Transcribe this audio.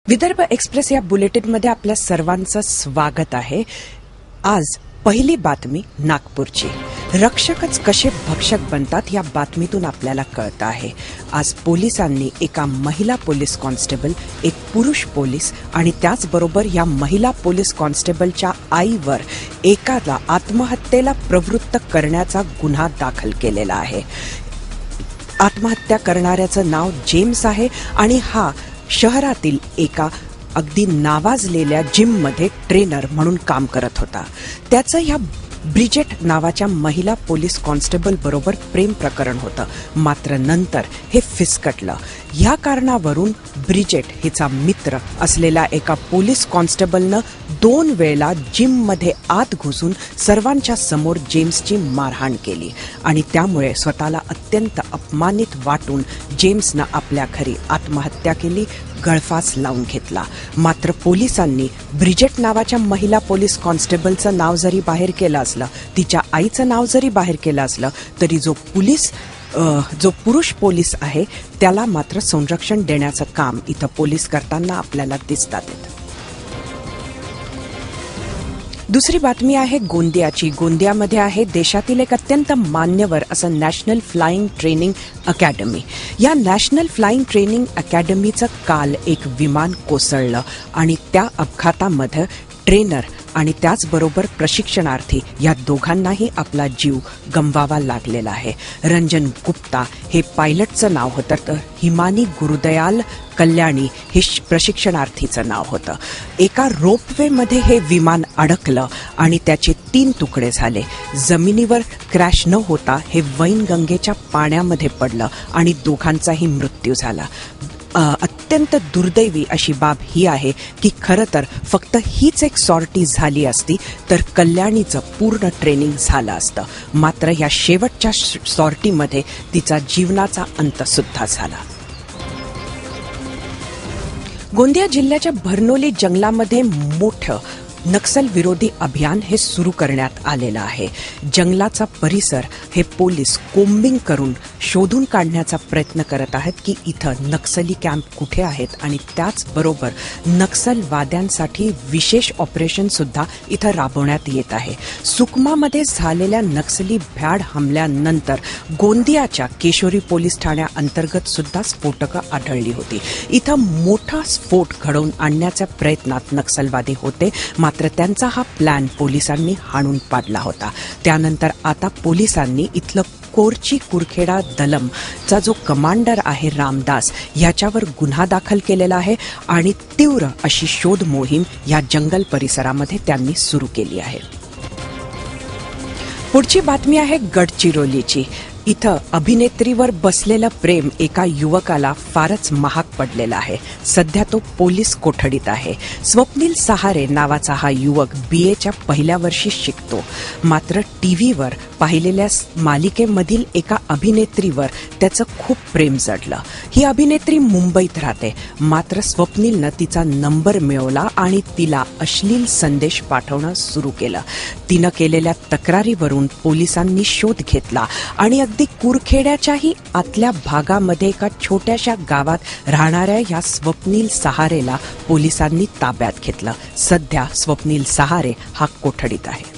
Vidarbha express या बुलेटिनमध्ये आपल्या सर्वांचं स्वागत आहे। आज पहिली बातमी नागपूरची। रक्षकच कसे भक्षक बनतात या बातमीतून आपल्याला कळतं आहे। आज पोलिसांनी एका महिला पोलीस कॉन्स्टेबल, एक पुरुष पोलीस आणि त्याचबरोबर या महिला पोलीस कॉन्स्टेबलच्या आईवर एकाला आत्महत्येला प्रवृत्त करण्याचा गुन्हा दाखल केलेला आहे। आत्महत्या करणाऱ्याचं नाव जेम्स आहे आणि हा शहरातील एका अगदी नावाजलेल्या जिममध्ये ट्रेनर म्हणून काम करत होता। त्याचं ह्या ब्रिजेट नावाच्या महिला पोलीस कॉन्स्टेबल बरोबर प्रेम प्रकरण होतं, मात्र नंतर हे फिसकटलं। या कारणावरून ब्रिजेट हिचा मित्र असलेल्या एका पोलीस कॉन्स्टेबलनं 2 वेळा जिममध्ये आत घुसून सर्वांच्या समोर जेम्सची मारहाण केली आणि त्यामुळे स्वतःला अत्यंत अपमानित वाटून जेम्सनं आपल्या घरी आत्महत्या केली, गळफास लावून घेतला। मात्र पोलिसांनी ब्रिजेट नावाच्या महिला पोलीस कॉन्स्टेबलचं नाव जरी बाहेर केलं असलं, तिच्या आईचं नाव जरी बाहेर केलं असलं, तरी जो पुरुष पोलीस आहे त्याला मात्र संरक्षण देण्याचं काम इथं पोलीस करताना आपल्याला दिसतात। दुसरी बातमी आहे गोंदियाची। गोंदियामध्ये आहे देशातील एक अत्यंत मान्यवर असं नॅशनल फ्लाइंग ट्रेनिंग अकॅडमी। या नॅशनल फ्लाइंग ट्रेनिंग अकॅडमीचं काल एक विमान कोसळलं आणि त्या अपघातामध्ये ट्रेनर आणि त्याचबरोबर प्रशिक्षणार्थी या दोघांनाही आपला जीव गमवावा लागलेला आहे। रंजन गुप्ता हे पायलटचं नाव होतं, तर हिमानी गुरुदयाल कल्याणी हे प्रशिक्षणार्थीचं नाव होतं। एका रोपवेमध्ये हे विमान अडकलं आणि त्याचे 3 तुकडे झाले। जमिनीवर क्रॅश न होता हे वैनगंगेच्या पाण्यामध्ये पडलं आणि दोघांचाही मृत्यू झाला। अत्यंत दुर्दैवी अशी बाब ही आहे की खरं तर फक्त हीच एक सॉर्टी झाली असती तर कल्याणीचं पूर्ण ट्रेनिंग झालं असतं, मात्र या शेवटच्या सॉर्टीमध्ये तिचा जीवनाचा अंत सुद्धा झाला। गोंदिया जिल्ह्याच्या भरनोली जंगलामध्ये मोठं नक्सल विरोधी अभियान हे सुरू करण्यात आलेलं आहे। जंगलाचा परिसर हे पोलीस कोम्बिंग करून शोधून काढण्याचा प्रयत्न करत आहेत की इथं नक्सली कॅम्प कुठे आहेत आणि त्याचबरोबर नक्सलवाद्यांसाठी विशेष ऑपरेशन सुद्धा इथं राबवण्यात येत आहे। सुकमामध्ये झालेल्या नक्सली भ्याड हमल्यानंतर गोंदियाच्या केशोरी पोलीस ठाण्याअंतर्गत सुद्धा स्फोटकं आढळली होती। इथं मोठा स्फोट घडवून आणण्याच्या प्रयत्नात नक्सलवादी होते, मात्र त्यांचा हा प्लॅन पोलिसांनी हाणून पाडला होता। त्यानंतर आता पोलिसांनी इथलं कोरची कुरखेडा दलमचा जो कमांडर आहे रामदास याच्यावर गुन्हा दाखल केलेला आहे आणि तीव्र अशी शोध मोहीम या जंगल परिसरामध्ये त्यांनी सुरू केली आहे। पुढची बातमी आहे गडचिरोलीची। इथं अभिनेत्रीवर बसलेलं प्रेम एका युवकाला फारच महाग पडलेलं आहे। सध्या तो पोलीस कोठडीत आहे। स्वप्नील सहारे नावाचा हा युवक BAच्या पहिल्या वर्षी शिकतो, मात्र टीव्हीवर पाहिलेल्या मालिकेमधील एका अभिनेत्रीवर त्याचं खूप प्रेम जडलं। ही अभिनेत्री मुंबईत राहते, मात्र स्वप्नीलनं तिचा नंबर मिळवला आणि तिला अश्लील संदेश पाठवणं सुरू केलं। तिनं केलेल्या तक्रारीवरून पोलिसांनी शोध घेतला आणि अगदी कुरखेड्याच्याही आतल्या भागामध्ये एका छोट्याशा गावात राहणाऱ्या या स्वप्नील सहारेला पोलिसांनी ताब्यात घेतलं। सध्या स्वप्नील सहारे हा कोठडीत आहे।